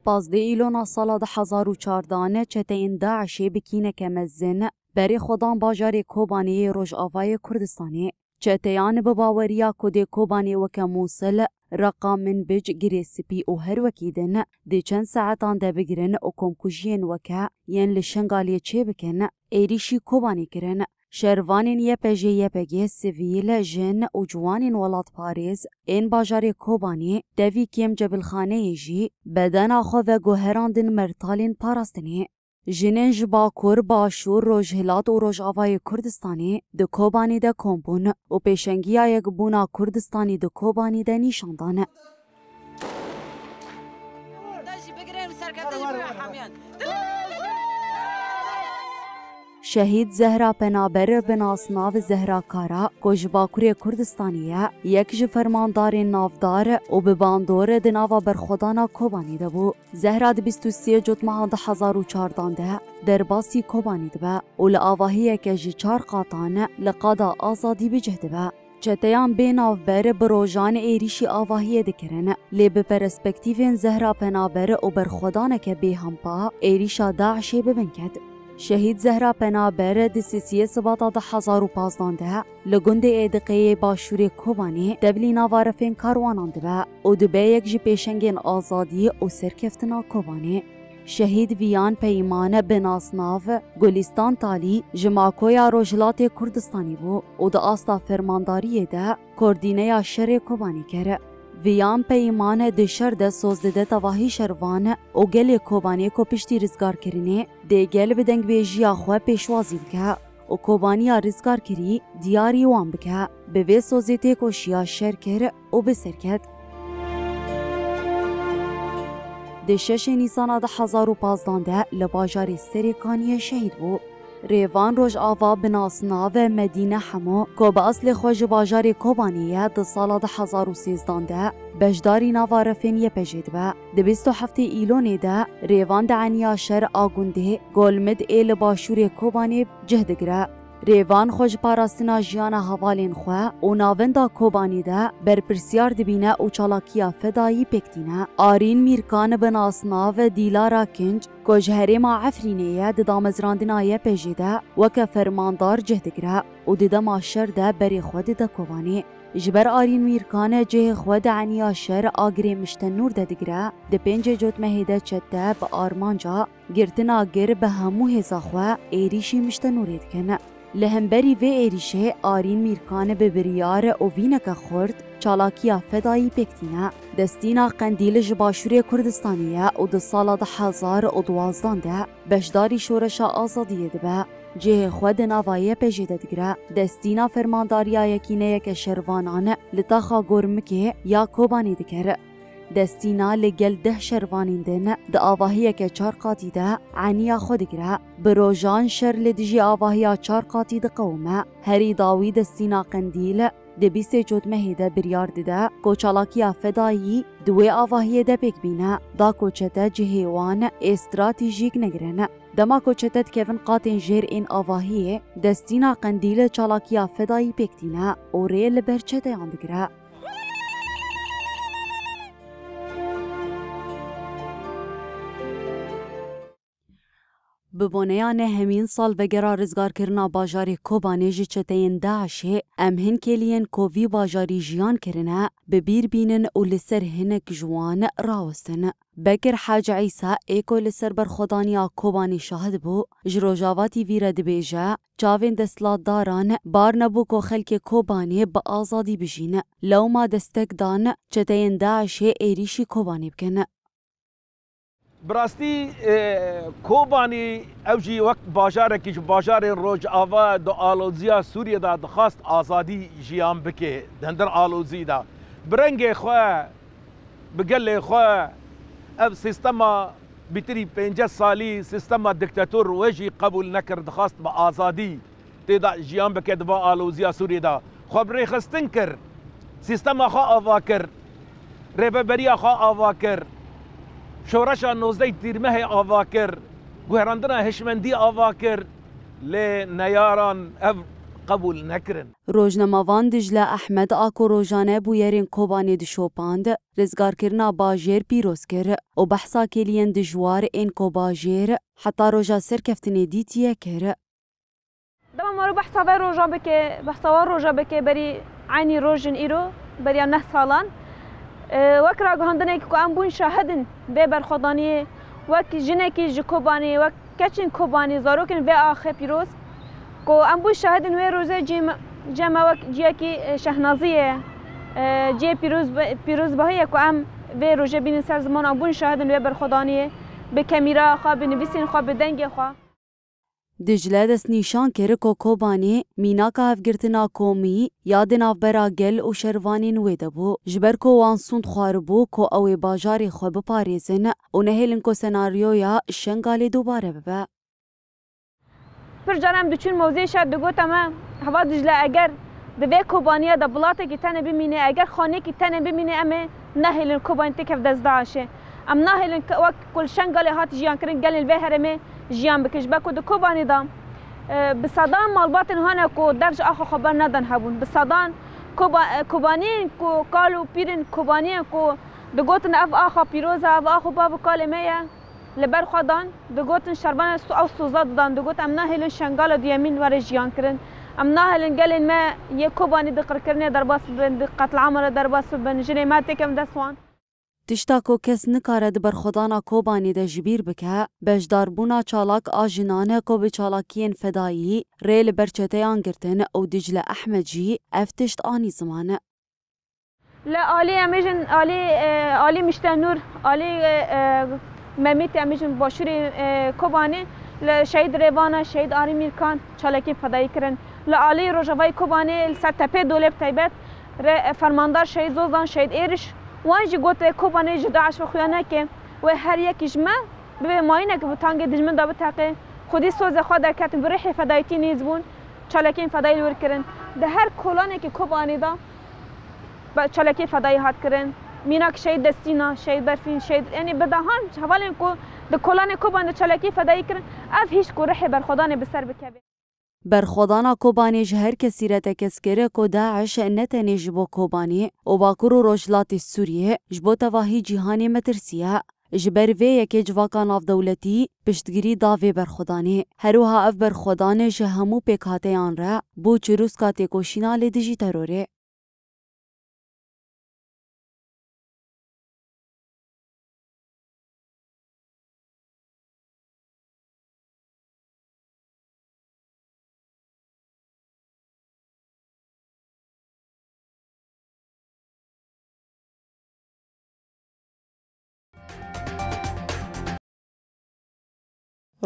پازده ایلونا سالا ده 1014 چتین داعشی بکینه کمزن بری خودان باجار کوبانی روش آوای کردستانی چتیان بباوریا کده کوبانی وک موصل رقم من بج گریسپی او هر وکیدن دی چند ساعتان ده بگیرن او کمکوژین وکا ین لشنگالی چه بکن ایریشی کوبانی کرن شروانین یه پجه سیویل جن و جوانین ولات پاریز این باجار کوبانی دوی کم جبل خانه جی بدن آخو و گوهراندن مرتالین پاراستنی جنین جباکور باشور روجهلات و روج آوای کردستانی ده کوبانی ده کمبون و پیشنگی یک بونا کردستانی ده کوبانی ده نیشاندانه شهید زهرا پنابر بناس ناو زهرا کارا کج باکوری کردستانیه یک ج فرماندار نافدار و به باندور دناوا برخودانا کوبانی دبو زهرا د 23 جوت ماه 1014 در باسی کوبانی دبا و لآواهی که ج 4 قاطان لقادا آزادی بجهد با چتیان بیناو بر بروجان ایریشی آواهی دکرن لی به پرسپکتیوین زهرا پنابر و برخودانه که به همپا ایریشا داعشی ببنکد شهید زهرا پنابر دسیسیه سباتا ده 1015 لگند ایدقیه باشور کوبانی دبلی نوارفین کاروانان دبا و دبه یک جی پیشنگین آزادی و سرکفتنا کوبانی شهید ویان پیمان بناسناو گلستان تالی جماکویا روجلات کردستانی بو و ده آستا فرمانداری ده کردینه شر کوبانی کره ویان پیمان دشر ده سوزده تواهی شروان و گل کوبانی کو پشتی رزگار کرنه ده گل بدنگ بیجی آخواه پیشوازی بکه و کوبانی رزگار کری دیاری وان بکه به وی سوزده کو شیا شر کر و بسرکت ده 6 نیسان ده 1015 لباجار سریکانی شهید بو ریوان روش آوا بناسنا و مدینه همو که به اصل خوش باجار کوبانیه ده سال ده 1013 بجداری نوارفین یه پجید با ده 27 ایلونی ده ریوان ده عنیا شر آگونده گلمد ایل باشور کوبانی جهدگره ریوان خوش پاراستنا جیانا حوالین خواه و ناوندا کوبانی ده برپرسیار دبینه و چالاکیا فدایی پکتینه آرین میرکان بناسنا و دیلارا کنج کجهری ما عفرینه ده دامزراندنای پجیده وکه فرماندار جهدگره و ده ماشر ده بری خود ده کوبانی جبر آرین میرکان جه خود عنیا شر آگری مشتنور ده دگره ده 5 جوت مهیده چده به آرمانجا گرتنا گر به همو هزاخواه ایریشی مشتنورید کنه لهمبری و ایریشه آرین میرکان به بریار او وینک خورد چالاکیا فدایی پکتینه دستینا قندیل جباشوری کردستانیه او ده سال ده 1012 ده بشداری شورشا آزادیه ده به جه خود نوایه پیجیده دگره دستینا فرمانداریا یکینه یک شروانانه لطاخا گرمکه یا کوبانی دکره دستینا لگل 10 شروانیندن ده آواهیه که 4 قاطی ده عنیا خودگره بروجان شر لدجی آواهیا 4 قاطی ده قومه هری داوی دستینا قندیل ده 20 جوت مهیده بریار ده کوچالاکیا فدایی دوی آواهیه ده پک بینه دا کوچته جهیوان استراتیجیک نگرنه دما کوچتت کevin قاتن جیر این آواهیه دستینا قندیل چالاکیا فدایی پکتینه و ریل برچته یاندگره ببونیان همین سال وگرا رزگار کرنا باجاری کوبانی جی چتین داعشه ام هن کلین کووی باجاری جیان کرنه ببیر بینن و لسر هنک جوان راوستن بکر حاج عیسی ایکو لسر برخودانیا کوبانی شاهد بو جروجاواتی ویره دبیجه چاوین دستلات داران بار نبو کو خلک کوبانی با آزادی بجینه لو ما دستک دان چتین داعشه ایریشی کوبانی بکنه براستی کوبانی اوجی وقت باجاره که باجار روج آوا دو آلوزیا سوریه دا دخواست آزادی جیان بکه دندر آلوزی دا برنگ خواه بگل خواه او سیستما بیتری 5 سالی سیستما دکتاتور وجی قبول نکر دخواست با آزادی تیدا جیان بکه دبا آلوزیا سوریه دا خواه بری خستن کر سیستما خواه آوا کر ریببریا خواه آوا کر شورشا 19 تیرمه آوا کر گوهراندنا هشمندی آوا کر لی نیاران اف قبول نکرن. روزنامه‌وان دجله احمد آکو روزانه بویرین کوبانی دشوپاند رزگار کرنا باجر پیروز کر و بحثا کلین دجوار این کو باجر حتی روزا سرکفتنی دیتیه کر. دما مارو بحثا روزا بکه بری عینی روزن ایرو بری 9 سالان وکرا گهاندنه که ام بون شاهدن به برخودانی وک جنکی جکوبانی وک کچن کوبانی زاروکن و آخه پیروز کو ام بون شاهدن و روزه جمع وک جیکی شهنازیه جی پیروز بهایی که ام و روزه بین سر زمان ام بون شاهدن و برخودانی به کمیرا خواه به نویسین خواه به دنگ خواه. دجله دست نیشان کرد که کوبانی میناکا هفگرتنا کومی یاد نافبرا گل و شروانی نویده بو جبر که وانسوند خوار بو که اوی باجاری خواه بپاریزن و نهیلن که سناریویا شنگالی دوباره ببه. پر جانم دوچون موضوع شد دو گوتم هوا دجله اگر دوی کوبانیه دا بلاته که تنه بمینه اگر خانه که تنه بمینه امه نهیلن کوبانی تکف دست داشه ام نهیلن وقت کل شنگالی هات جیان کرن گل الوه هرمه جیان بکش بکو دو کوبانی دام بصدان مالباتن هانا کو درج آخو خبر ندن هبون بصدان کوبانی کو کالو پیرن کوبانی کو دو گوتن اف آخو پیروزا اف آخو باب کالمه لبر خودان دو گوتن شربان او سوزاد دان دو گوت ام نهیلن شنگال دیامین ور جیان کرن ام نهیلن گلن ما یک کوبانی دقر کرنه در باس بن قتل عمر در باس بن جنی ما تکم دسوان تشتا کو کس نکاره دبر خدانا کوبانی ده جبیر بکه بجداربونا چالاک آجنانه کو به چالاکین فدایی ریل برچتیان گرتن او دجله احمد جی افتشت آنی زمانه. لا آلی امیجن آلی مشتن نور آلی ممیت امیجن باشوری کوبانی شهید ریوانا شهید آری میرکان چالاکی فدایی کرن لا آلی روجاوی کوبانی سر تپه دولب تایبت فرماندار شهید زوزان شهید ایرش وانجی گوته کوبانی جداعش و خویانه که و هر یکیش ما به ماینه که بتانگ دجمن دا بتاقه خودی سوز خود در کتن بریح فدایتی نیز بون چالکین فدایی لور کرن ده هر کلانه که کوبانی دا چالکی فدایی هات کرن میناک شهید دستینا شهید برفین شهید یعنی بدهان حوالین کو ده کلانه کوبانی چالکی فدایی کرن اف هیچ کو ریح برخودانه بسر بکبه برخودانا کوبانی جهر کسی را تکسکره که داعش نتنی جبو کوبانی و باکرو روجلات سوریه جبو تواهی جهانی مترسیه جبر وی یکی جواکا ناف دولتی پشتگیری داوی برخودانی هروها اف برخودانه جهمو پیکاته آن را بو چروس کاته کوشینا لیدجی تروره.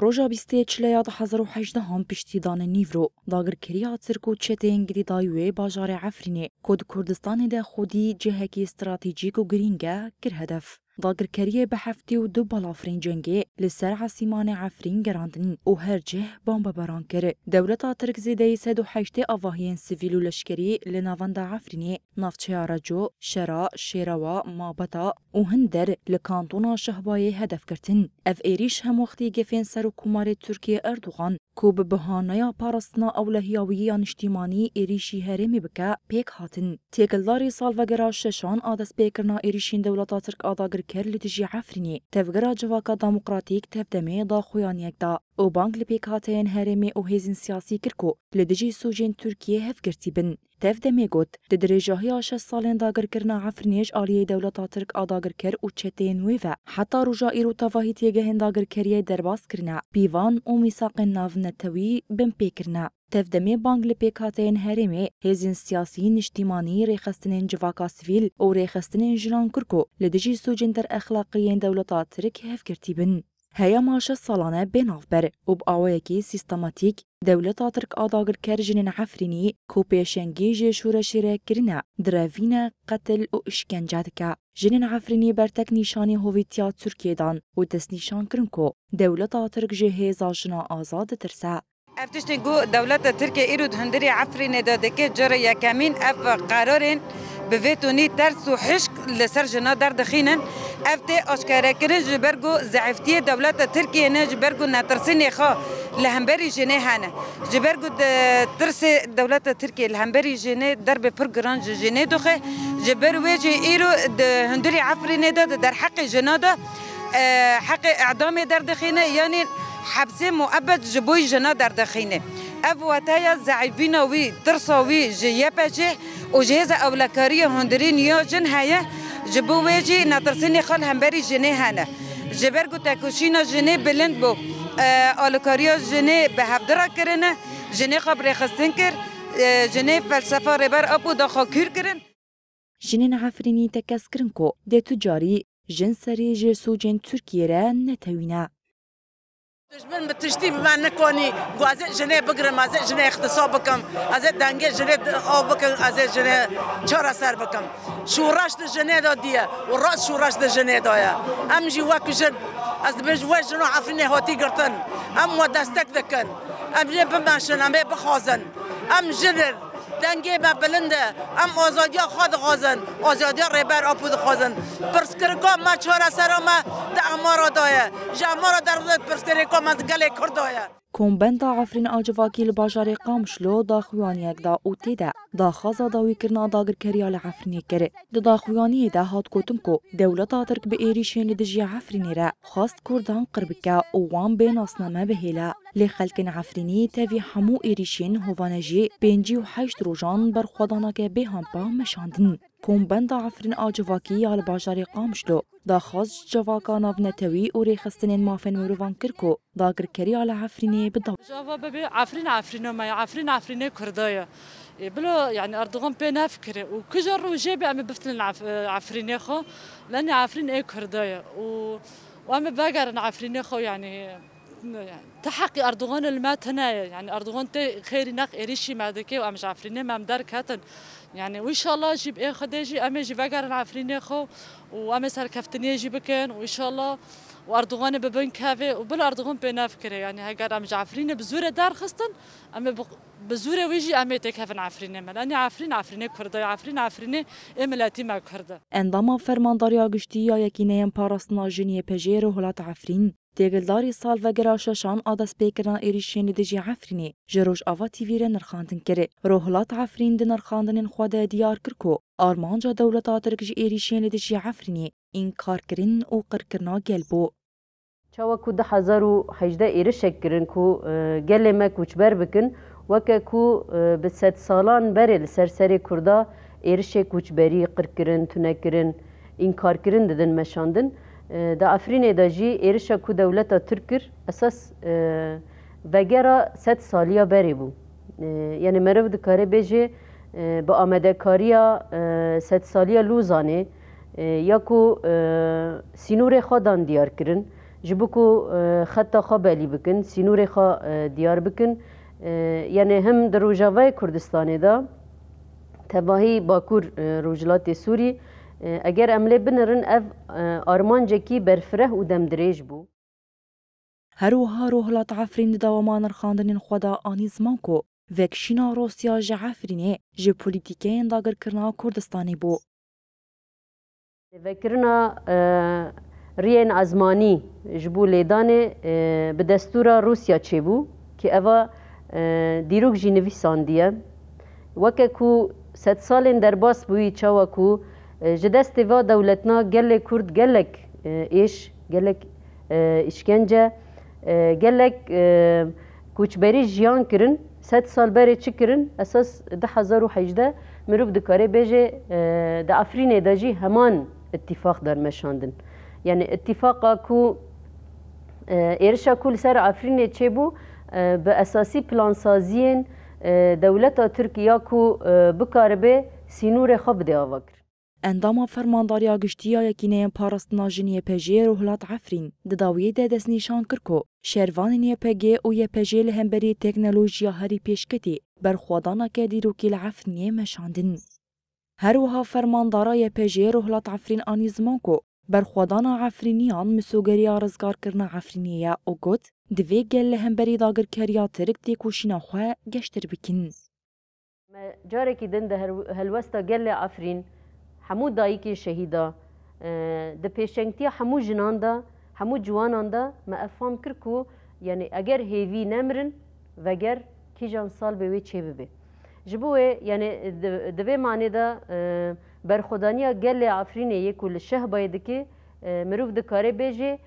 روژا 2018 هم پشتیدان نیورو داگرکریا ترکو چتین گری دایوی باجار عفرینه کود کردستان ده خودی جهکی استراتژیک و گرینگه کر هدف داگرکریه به هفته و 2 بالافرین جنگی لسر عاصمان عفرین گراندن و هر جه بمب بران کر دولتا ترک زیده 108 آواهین سیویل و لشکری لناوند عفرینه نافچه راجو شرا شیروا مابتا و هندر لکانتونا شهبای هدف کرتن اف ایریش هم وقتی گفین سر و کمار ترکیه اردوغان کو به بهانه پاراستنا اولهیاوی اجتماعی ایریشی هرمی بکه پیک هاتن تیگلداری سالوگرا ششان آدس پیکرنا ایریشین دولتا ترک آداگر کر لتجی عفرینی تفگرا جواکا دموکراتیک تفدمی دا خویانیک دا او بانک لپیک هاتین هرمی او هیزن سیاسی کرکو لدجی سوجین ترکیه هفگرتی بن تفدمی گوت لدرجاهی 6 سالین داگر کرنا عفرینیش آلیه دولتا ترک آداگر کر و چتین ویوه حتی رجا ایرو تواهی تیگه هنداگر کریه درباس کرنا بیوان او میساق ناو نتوی بن پیکرنا تفدمی بانک لپیکاتین هرمی هیزن سیاسی اجتماعی ریخستنین جواکا سویل او ریخستنین جران کرکو لدجی سوجین در اخلاقیین دولتا ترک هفگرتی بن هیا ماشه سالانه بناف بر و بآویکی سیستماتیک دولتا ترک آداگر کر جنین عفرینی کو پیشنگی جشور شیره کرنه دراوین قتل و اشکنجه دکه جنین عفرینی برتک نیشانی هویتیا ترکیه دان و دست نیشان کرنکو دولتا ترک جهیز آجنا آزاد ترسه افتشتن گو دولت ترکیه ایرود هندری عفرینه داده که جره یکمین اف قرارن بویتونی ترس و حشق لسر جنا در دخینن افته اشکاره کرن جبرگو ضعفتیه دولت ترکیه نه جبرگو نترسینی خو لهمبری جنه هنه جبرگو ترس دولت ترکیه لهمبری جنه درب پرگران جنه دوخه جبر وجه ایرو هندری عفرینه ده در حق جناده حق اعدام در دخینه یعنی حبس مؤبد جبوی جنا در دخینه اف واتایا ضعیفین وی ترساوی جیه پچه و جهاز اولکاری هندری نیا جن هیا جبو وجه نترسینی خال همبری جنه هنه جبرگو تکوشینا جنه بلند بو آلکاریا جنه به هفدرا کرنه جنه خبر خستن کر جنه فلسفه ربر ابو داخا کور کرن جنین عفرینی تکس کرن کو ده تجاری جن سری جسو جن ترکیه را نتوینه دشمن بتشتي بما نكوني غازي جنيه بقرم ازي جنيه اختصاب بكم ازي دنگه جنيه او بكم ازي جنيه چارا سر بكم شوراش د جنيه داديه وراس شوراش د جنيه دايا ام جي واكجن از بج وجنو عفني هاتي قرتن ام ودستك دكن ام جي بماشن ام بخازن ام جنر دنگه ما بلنده ام آزادیا خود غازن آزادیا ربر آپود خازن پرسکرکا ما چهار سر ما ده امارا دایه جامارا در پرسکرکا ما گله کردایه کومبند عفرین آجواکی لباجار قامشلو داخویانیک دا اوتی ده داخازا داوی کرنا داگر کریال عفرینی کره داخویانی ده هات کوتم کو دولت ترک به ایریشین لدجی عفرینی را خواست کردان قربکا اوان بین اسنامه بهلا لخلکن عفرینی تاوی همو ایریشین هوانجی 58 روزان بر خودانا که به همپا مشاندن کومبند عفرین آجواکی آل باجار قامشلو داخاز جواکان نتوی و ریخستنین مافن مروان کرکو داگر کریال عفرینی بدو جواب ببي عفرين ما عفرين كردايا بلو يعني أردوغان بينا فكرة وكجر وجيبي أمي بفتن عفرين خو لأني عفرين إيه كردايا وأمي باقر عفرين خو يعني تحقي أردوغان المات هنايا يعني أردوغان تي خيري ناق إريشي معدكي وأمش عفرين ما مدار كاتن يعني وإن شاء الله جيب إيه خديجي أمي جي باقر عفرين خو وأمي سار كفتني جي بكن وإن شاء الله واردوغان ببين كافي وبلا اردوغان بينا فكره يعني هاجر ام عفرين بزوره دار خستن ام بزوره ويجي ام تكافن عفرين ملاني عفرين كرده عفرين املاتي ما كرده انداما فرمانداریا گشتی یا یکینه پاراستنا جنیه پجیر و هلات عفرین تیگلداری سال و گراششان آدس پیکران ایریشین دیجی عفرینی جروش آوا تیویر نرخاندن کره رو هلات عفرین دی نرخاندن خود دیار کرکو آرمانجا دولت آترکج ایریشین دیجی عفرینی این کار کرن و قرکرنا گلبو چاوا کو 2018 ایرشک کرن کو گله ما کوچبر بکن وکه کو به 100 سالان بره سرسری کردا ایرشک کوچبری قرکرن تنکرن این کار کرن ددن مشاندن دا افرین داجی ایرشا کو دولت ترکر اساس وگرا 100 سالیا بره بو یعنی مرو دکاره بجه با آمده کاریا 100 سالیا لوزانه یا کو سینور خودان دیار کرن جبو کو خطا خبالی بکن سینور خا دیار بکن یعنی هم در روجاوای کردستان دا تباهی باکور روجلات سوری اگر عمله بنرن اف آرمانجه کی برفره و دم دریج بو هروها روحلات عفرین دوامان رخاندن خدا آنیزمان کو وکشینا روسیا جه عفرینه جه پولیتیکین داگر کرنا کردستانی بو وکرنا رین ازمانی جبو لیدانه به دستور روسیا چه بو که اوا دیروک جی نویساندیه وکه کو 100 سالین در باس بوی چاوا کو جدست و دولتنا گله کرد گلک ایش گلک اشکنجه گلک کوچبری جیان کرن 100 سال بره چی کرن اساس 2018 مروف دکاره بیجه دا افرین داجی همان اتفاق در مشاندن یعنی اتفاقا کو ایرشا کل سر افرین چه بو به اساسی پلانسازین دولت ترکیه کو بکاربه سینور خوب دی آوکر انداما فرمانداریا گشتیا یکینه پاراستنا جنیه پجیر و هلات عفرین دداویه ده دست نیشان کرکو شیروان پگی و یه پجی لهمبری تکنولوژیا هری پیشکتی برخوادانا که دیروکی لعفرینیه مشاندن هروها فرماندارا یه پجیر و هلات عفرین آنیزمان کو برخوادانا عفرینیان مسوگریا رزگار کرنا عفرینیه او گوت دوی گل لهمبری داگر کریا ترک دی کوشینا خواه گشتر بکن جاره که دنده هلوستا گل عفرین حمود دایی که شهیدا د پیشنگتی همو جنان دا همو جوانان دا ما افهم کر کو یعنی اگر هیوی نمرن وگر کی جان سال به وی چه ببه جبوه یعنی دوی معنی دا برخودانیا گل عفرین یک کل شه باید که مروف دکاره بیجه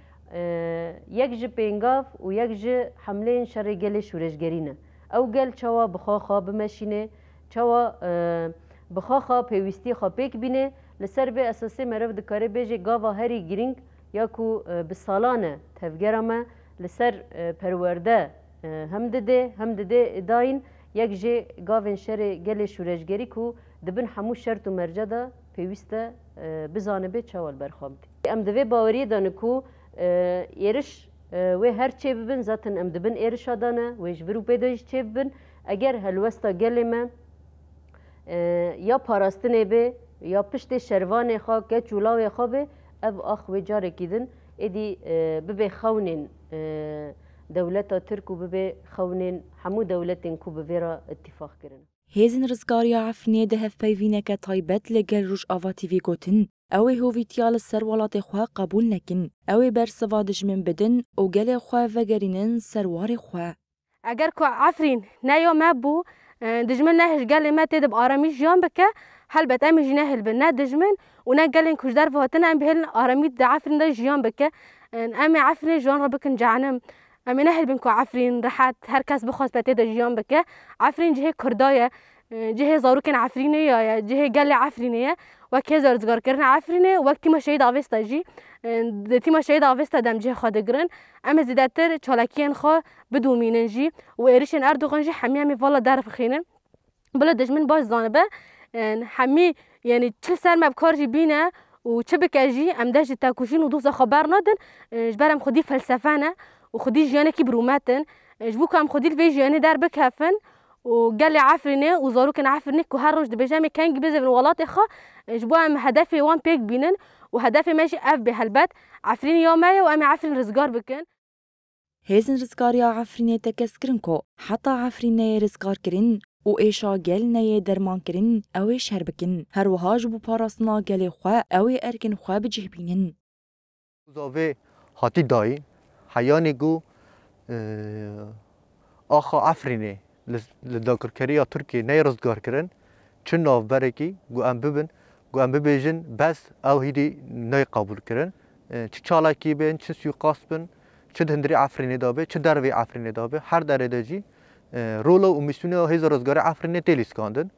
یک جه پینگاف و یک جه حمله شر گل شورشگرینه او گل چوا بخوا خواب مشینه چوا بخوا خواب پیوستی خواب پیک بینه لسر به اساسی مروف دکاره بیجه گاوا هری گرینگ یا کو بسالانه تفگرامه لسر پرورده هم دده داین یک جه گاوین شر گل شورشگری کو دبن همو شرط و مرجع دا پیوسته بزانه به چوال برخواب دی ام دوی باوری دانه کو ایرش و هر چه ببین زاتن ام دبن ایرش آدانه و اجبرو پیدایش چه ببین اگر هلوستا گلی من یا پاراستنه به یا پشت شروان خواه که چولاوی خواه به او آخوی جاره کیدن ایدی ببه خونین دولتا ترکو ببه خونین همو دولتین کو ببه را اتفاق کرن هێزن ڕزگاریا عفرینێ دەهەف پەیڤینەکە تایبەت لەگەل ڕۆژئاوا تیڤی گوتن ئەوەی هۆڤیتیا لە سەر وڵاتی خوا قبول نەکن ئەوەی بەرسەوا دژمن بدن و گەلێ خوا ڤەگەرینن سەرواری خوا ئەگەر کو عفرین نەیۆ مە بوو دژمن نەهێش گەلێ مە تێ دەب ئارامی ژیان بکە هەلبەت ئەمیژ نەهێل بن نە دژمن و نە گەلێن کوژدار هاتن ئەم بهێلن ئارامی دە عفرین دە ژیان بکە ئەمێ عفرین ژیان ڕە بکن جەهەنەم ئەمێ نەهێل بن کو عفرین ڕەحەت هەر کەس بخواست بە تێدا ژیان بکە عفرین جهێ کوردایە جهه زاروکن عفرینه یا جهه گل عفرینه وقت هزار زگار کردن عفرینه وقتی ما شهید آویستا جی تیما شهید آویستا دم جه خادگرن اما زیادتر چالاکیان خوا بدومینن جی و ایرشن اردوغان جی همی والا درف خینن بلا دشمن باش زانبه همی یعنی چل سر مبکار جی بینه و چه بکجی ام داش تاکوشین و دوست خبر ندن جبرم خودی فلسفه نه و خودی جیانه کی برومتن جبوک هم خودی الوی جیانه در بکفن وقال لي عفرني وزاروكن عفرني كهر روج دبجامي كان جبزه من ولاتي خا جبوام هدفي وان بيك بينن وهدفي ماشي اف بهالبات عفريني يومايا وامي عفرين رزقار بكن هێزن ڕزگاریا عفرینێ تەکەسکردن کۆ حتا عفرینەیە ڕزگارکردن و ئێشا گەلنەیە دەرمانکردن ئەوێ شەر بکن هەروەهاش بوو پاراستنا گەلێ خوا ئەوێ ئەرکن خوا بجێبینن زاوێ هاتی داین حیانێ گو ئاخا عفرینێ لداکرکریا ترکیه نه رزگار کردن چه نافبرکی گو ام ببین گو ام ببیجن بس او هیدی نه قبول کردن چه چالاکی بین چه سوقاست بین چه دندری عفرینه دابه چه دروی عفرینه دابه هر درده جی رولا و میسونه هیز رزگار عفرینه تلیس کاندن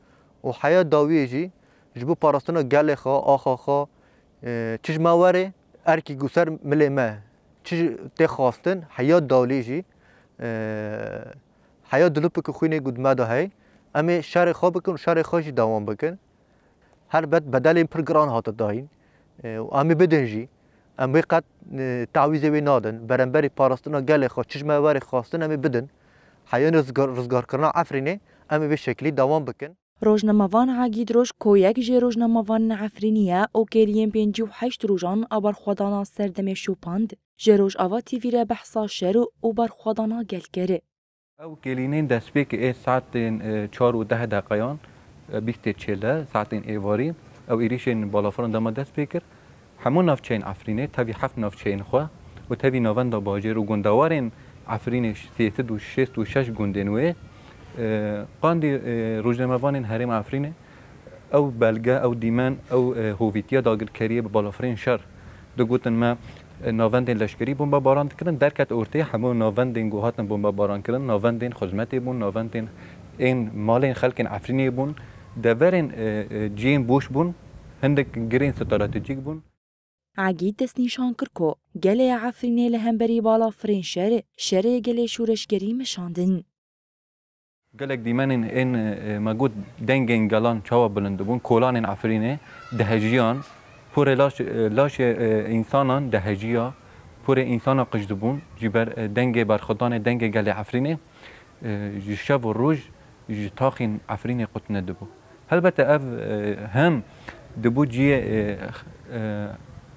و حیات داویه جی جبو پاراستنا گل خوا آخا خوا چش مواره ارکی گوسر ملمه چه تخواستن حیات داولی جی حیات دلوپ که خوینه گود ماده هی اما شر خواب بکن شر خوشی دوام بکن هر بد بدل این پرگران هات داین و اما بدنجی اما قد تعویض وی نادن برانبری پاراستنا گل خواست چشمه وری خواستن اما بدن حیات رزگار کردن عفرینه اما به شکلی دوام بکن ڕۆژنەمەوان عاگیدرۆژ کۆیەک ژێ ڕۆژنەمەوان عفرینیە ئەو کێریên 58 ڕۆژان ئەبەرخوادانا سەردەمێ شوپاند ژێ ڕۆژئاوا تیڤیرە بەحسا شەر و بەرخوادانا گەلکەرێ او كلينين دسبيك ايه ساعتين 4 و 10 دقيقة بيكتي تشيلا ساعتين ايواري او ايريشين بالافران دما دسبيكر همون نافچين عفرينه تبي حفت نافچين خو و تبي نواندا باجر و گوندوارين عفرينه 3 و 6 و 6 گوندنوي قاندي روجنموانين هرم عفرينه او بلغا او ديمان او هوفيتيا داگر كريه بالافرين شر دگوتن ما ناوندین لشکری بمب باران کردن درکت اورتی همون ناوندین گوهاتن بمب باران کردن ناوندین خدمتی بون ناوندین این مالین خلکن عفرینی بون دورین جیم بوش بون هندک گرین استراتژیک بون عگید دست نشان کرد که گله عفرینی لهمبری بالا فرین شر گله شورشگری مشاندن گلک دیمنین این مگود دنگین گلان چاوا بلند بون کولان عفرینه دهجیان پر لاش انسانان دهجیا پر انسان قجدبون جبر دنگ برخدان دنگ گل عفرینه شب و روز تاخین عفرینه قطن دبو البته اف هم دبو جی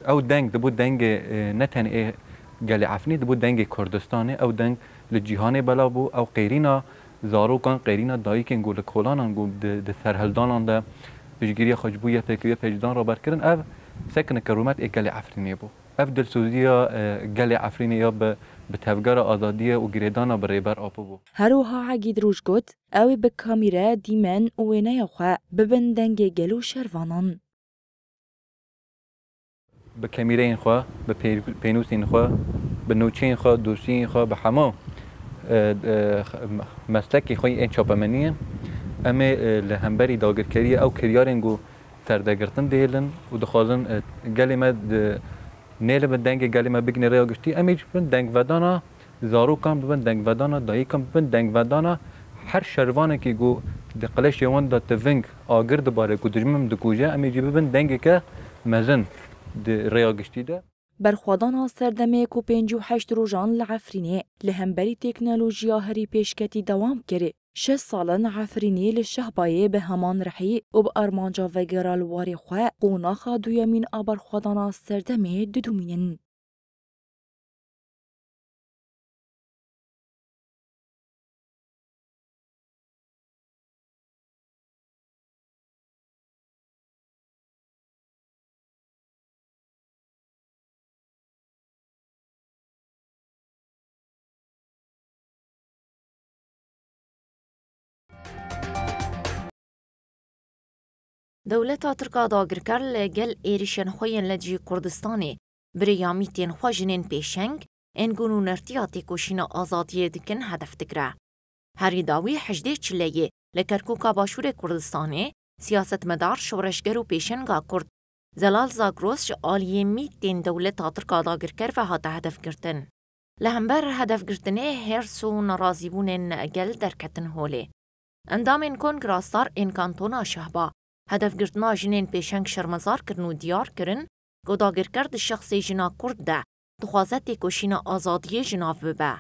او دنگ دبو دنگ نتن گل عفرینه دبو دنگ کردستانه او دنگ لجیهان بلا بو او قیرینا زاروکان قیرینا دایکن گول کولانان گول د سرهلدانان ده بجگیری خجبویه فکریه پجدان را برکردن اف سكن كرومات إيجالي عفريني بو أفضل سودية جالي عفريني يا بتفجر آزادية وجريدانا بريبر آبو بو هروها عقيد روش قد أو بكاميرا ديمان وينايا خوا ببندنج جلو شروانان بكاميرين خوا ببينوسين خوا بنوتشين خوا دوسين خوا بحمام مسلكي خوي إن شابمانية أما لهمبري داغر كريه أو كريارنجو تردقرتن دهلن ودخالن جالي نیل بندنگ گلی ما بگنی ریا گشتی امیج بندنگ ودانا زارو کام بندنگ ودانا دایی کام بندنگ ودانا هر شروانه کی گو دقلش یوان دا تفنگ آگر دباره کو درمم دکوجه امیج بندنگ که مزن ریا گشتی ده برخوادان سردمه کو 58 روزان لعفرینه لهمبری تکنولوژیا هری پیشکتی دوام کرده 6 سالن عفرینی لشهبایه به همان رحی و به ارمانجا وگرال واری خواه قوناخا دویمین آبرخوادان سردمه ددومینن. دولتا ترکا داگرکر لگل ایریشن خوین لجی کردستانی بریامیتین خواجنین پیشنگ انگونو نرتیاتی کشین آزادی دکن هدف دگره. هری داوی 18 چلیه لکرکوکا باشور کردستانی سیاست مدار شورشگر و پیشنگا کرد زلال زاگروس آلیه میتین دولتا ترکا داگرکر و هات هدف گرتن. لهمبر هدف گرتنه هرسو نرازیبونن اگل درکتن هوله. اندامین کنگراستار این کانتونا شهبا هدف گرتنا جنین پیشنگ شرمزار کرن و دیار کرن که داگر کرد شخصی جنا کرد ده دخوازت کشین آزادی جناف ببه.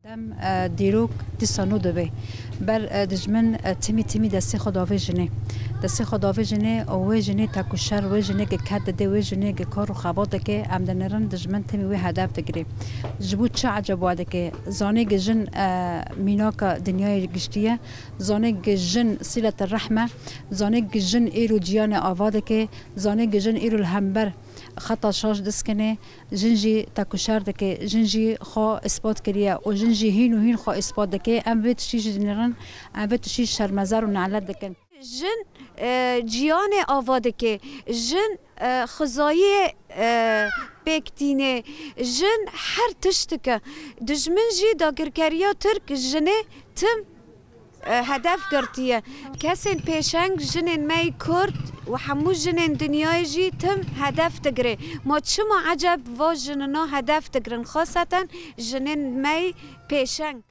دم دیروک دیسانو دوی بر دجمن تیمی دستی خداوی جنه دستی خداوی جنه اوه جنه تکوشر و جنه که کد ده و جنه که کار و خباته که امدنرن دجمن تیمی و هدف دگری جبود چه عجب واده که زانه که جن میناک دنیای گشتیه زانه که جن سیلت الرحمه زانه که جن ایرو جیان آواده که زانه که جن ایرو الهمبر خطا شاش دسکنه جنجی تکوشر دکه جنجی خو اثبات کریه و جنجی هین و هین خو اثبات دکه ام بیت شیش جنران ام بیت شیش شرمزار و نعلت دکن جن جیان آواده که جن خزایی بکتینه جن هر تشتکه دجمن جی داگرکریا ترک جنه تم هدف گرتیه کسین پیشنگ جنین می کرد و همو جنین دنیای جی تم هدف تگره ما چما عجب و جننا هدف تگرن خاصتا جنین می پیشنگ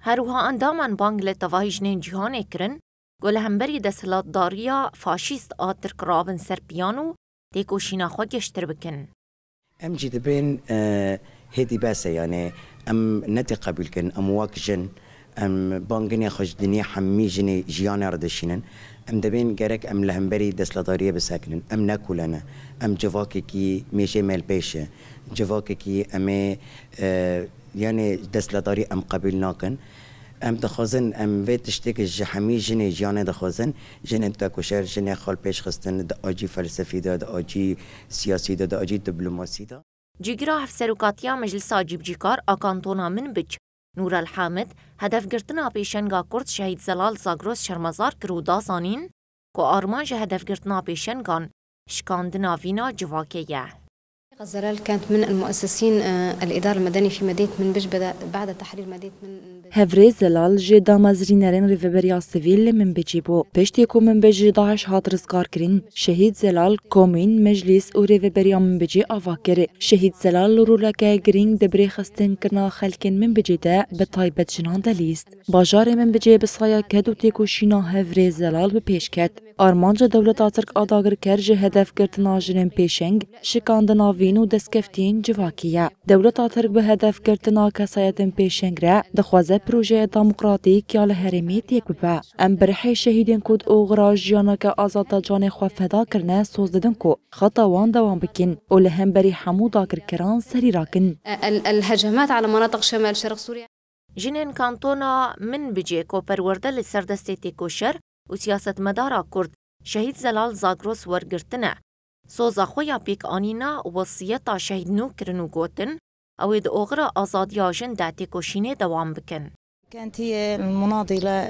هروها اندامان بانگل تواهی جنین جهانه کرن گل همبری دستلات داریا فاشیست آتر کرابن سر پیانو تیکو شیناخوا گشتر بکن ام جی دبین هیدی باسه یعنی ام نتی قبول کن ام واک جن ام بانگنی خوش دنیا حمی جنی جیان ردشینن ام دبین گرک ام لهمبری دستلاتاریه بسکنن ام نکولنه ام جواکی کی میشه مل پیشه جواکی کی ام یعنی دستلاتاری ام قبول ناکن ام دخوازن ام وی تشتیک جحمی جنی جیان دخوازن جن انتا کشر جن خال پیش خستن دا آجی فلسفی دا آجی سیاسی دا آجی دیپلماسی دا جیگرا هفسروکاتیا مجلس آجیب جیکار آکانتونا من بج نور الحامد هدف گرتنا پیشنگا کرد شهید زلال زاگروس شرمزار کرو داسانین که آرمانج هدف گرتنا پیشنگان شکاندنا وینا جواکیه. زلال كانت من المؤسسين الإدارة المدنية في مدينة منبج بعد تحرير مدينة منبج. هفري زلال جي دامازرينرين ريفبريا سيفيل منبجي بو بيشتيكو منبج داعش هات رزقار كرين شهيد زلال كومين مجلس و ريفبريا منبجي آفاكر شهيد زلال رولكا جرين دبري خستن كرنا خلكن منبجي دا بطايبت جنان دليست باجار منبجي بصايا كدو تيكو شينا هفري زلال بپیشکت آرمانج دولت آترک آداگر کرج هدف گرتنا جنین پیشنگ شکاندنا وینو دستکفتین جواکیه دولت آترک به هدف گرتنا کسایتن پیشنگ را دخوازه پروژه دموکراتیک یا لهرمی تیک ببا ام برحی شهیدین کود اوغرا جیانا که آزاد جان خوا فدا کرنه سوز ددن کو خطوان دوام بکن و لهم بری حمو داگر کران سری راکن الهجمات على مناطق شمال شرق سوريا جنین کانتونا من بجی کو پرورده لسردستی تیکوشر و سیاست مدارا کرد شهید زلال زاگروس ورگرتنه سوزا خویا پیک آنینا وصیتا شهید نو کرن و گوتن او د اوغرا آزادیا جن دعتی کشینه دوام بکن. كانت هي المناضلة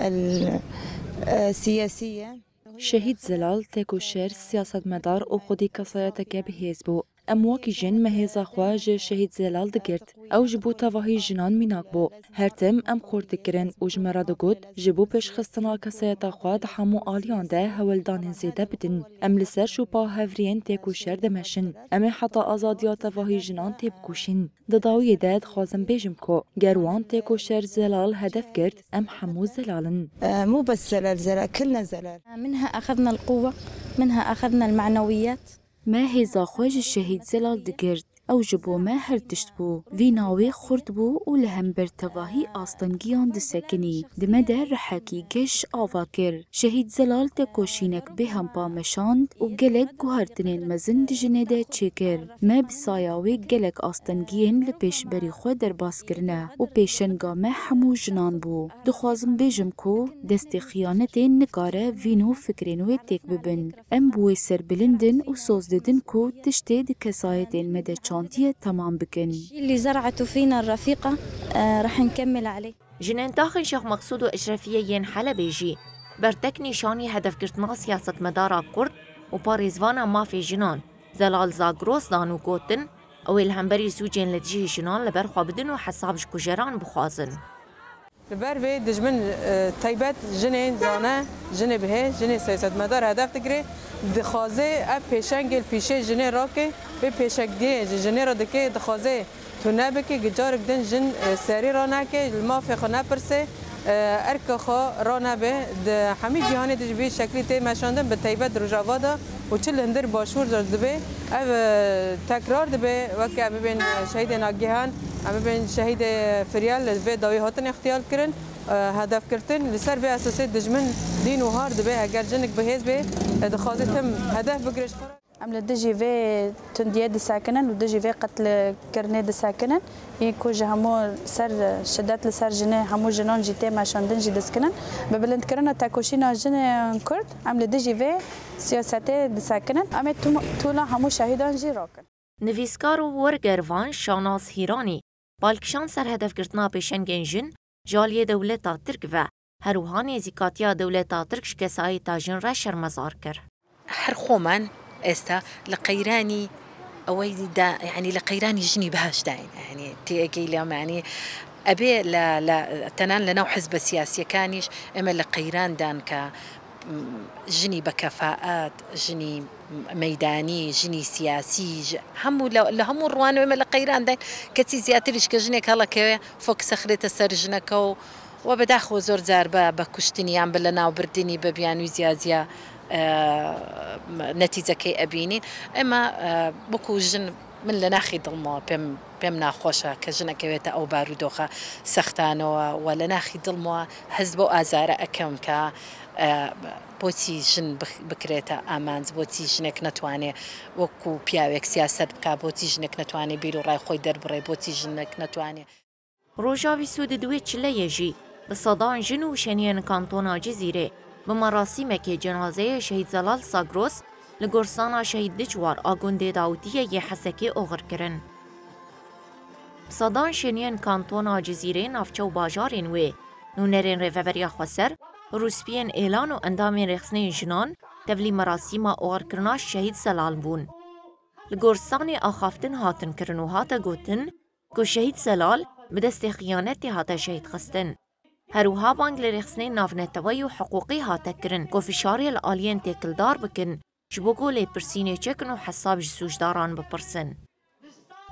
السياسية. شهید زلال تکوشر سیاستمدار او خودی کسایتک به حزبو. امواکی جن مهزا خواج شهید زلال دگرد او جبو تواهی جنان میناک بو. هر تم ام خورد کرن او جمرا دگود جبو پیش خستنا کسایتا خواد همو آلیان ده هولدان زیده بدن. ام لسر شوپا هفرین تکوشر دمشن. ام حتی آزادیا تواهی جنان تیب کوشن. دداوی داد خوازم بیجم کو. گروان تکوشر زلال هدف کرد ام همو زلالن. مو بس زلال كلنا زلال. منها أخذنا القوة منها أخذنا المعنويات. ما هزا خوش الشهيد زلال دگرد او جبو ما هر تشت بو وی ناوی خورد بو و لهم برتواهی آستنگیان دسکنی دمده رحکی گش آوا کر شهید زلال تکوشینک به هم پامشاند و گلک گوهرتنین مزن دجنه ده چکر ما بسایاوی گلک آستنگیین لپیش بری خود در باس کرنه و پیشنگا ما همو جنان بو دخوازم بیجم کو دست خیانتین نکاره وینو فکرینوی تک ببن ام بوی سر بلندن و سوز ددن کو تشتی ده کسایتین مده شانتيه تمام بكن. اللي زرعته فينا الرفيقة رح نكمل عليه. جنان تاخن شيخ مقصود وإشرافية ين حلبيجي برتك نشاني هدف كرتنا سياسة مدارة كرد وباريزوانا ما في جنان زلال زاغروس دانو كوتن او الهمبري سوجين لتجيه جنان لبرخوا بدن وحسابش كجران بخوازن. لبربي دجمن تايبات جنين زانا جني به جني سياسة مدار هدف تجري دخازه اب پیشنگل پیشه جنی راکه به پیشک دی جنی را دکه دخازه تو نبکه گجارک دن جن سری را نکه المافی خو نپرسه ارک خو را نبه ده همی جهانی دج به شکلی تی مشاندن به تایبت روجاوا دا و چل هندر باشور داد به او تکرار دبه وقتی ببین شهید ناگهان ببین شهید فریال به داوی هاتن اختیار کردن هدف کردن لسر به اساس دجمن دین و هار دبه اگر جنک بهز به دخازه تم هدف بگرش عمل دجي في تنديه دساكنن ودجي في قتل كرني دساكنن يكو همو سر شدات لسر جنه همو جنون جيتي ما شاندن جي دسكنن ببلند كرنا تاكوشينا جنه كرد عمل دجي في سياساتي دساكنن اما تولا همو شهيدان جي راكن نویسکار و ورگروان شاناز هیرانی بالکشان سر هدف گرتنا پیشنگین جن جالی دولتا ترک و هروهانی زیکاتیا دولتا ترک شکسایی تا جن را شرمزار کر. هر خومن استا لقيراني اوي دا يعني لقيراني جني بهاش داين يعني تيجي اليوم يعني ابي لا تنان لنا حزب سياسي كانيش اما لقيران دان ك جني بكفاءات جني ميداني جني سياسي همو لهم الروان اما لقيران داين كتي زياتريش كجني كلا كي فوق صخرة السرجنكو وبداخو زور زار بكشتني عم بلنا وبردني ببيانو زيازيا نتيجة كي أبينين أما بكو جن من لناخي ظلمة بم ناخوشة كجنة كويتا أو بارودوخة سختانو ولا ناخي ظلمة حزبو آزارة أكم كا بوتي جن بكريتا آمانز بوتي جنك نتواني وكو بياوك سياسة بكا بوتي جنك نتواني بيرو راي خوي دربري بوتي جنك نتواني روجاوي سود دويتش ليجي بصدان جنو شنين كانتونا جزيرة بمراسمك جنازه شهید زلال ساگروس لگرسانا شهید دجوار آگونده داوتیه یه حسکی اغر کرن. صدان شنین کانتونا جزیره نافچو باجارین وی نونرین ریفبریا خسر روسپین اعلان و اندامین رخصنه جنان تولی مراسم اغر کرناش شهید زلال بون. لگرسان آخافتن هاتن کرن و هاتا گوتن که شهید زلال بدست خیانتی هاتا شهید خستن. هروها بانگ لرخصنه نافنتوی و حقوقی هاتا کرن که فشاری الالین تکلدار بکن جبوگو لپرسینه چکن و حساب جسوجداران بپرسن.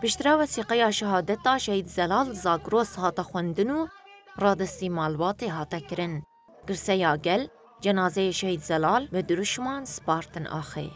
بشترا وثیقه شهادتا شهید زلال زاگروس هاتا خوندنو رادستی مالباتی هاتا کرن. گرسه یا گل جنازه شهید زلال به درشمان سپارتن آخی.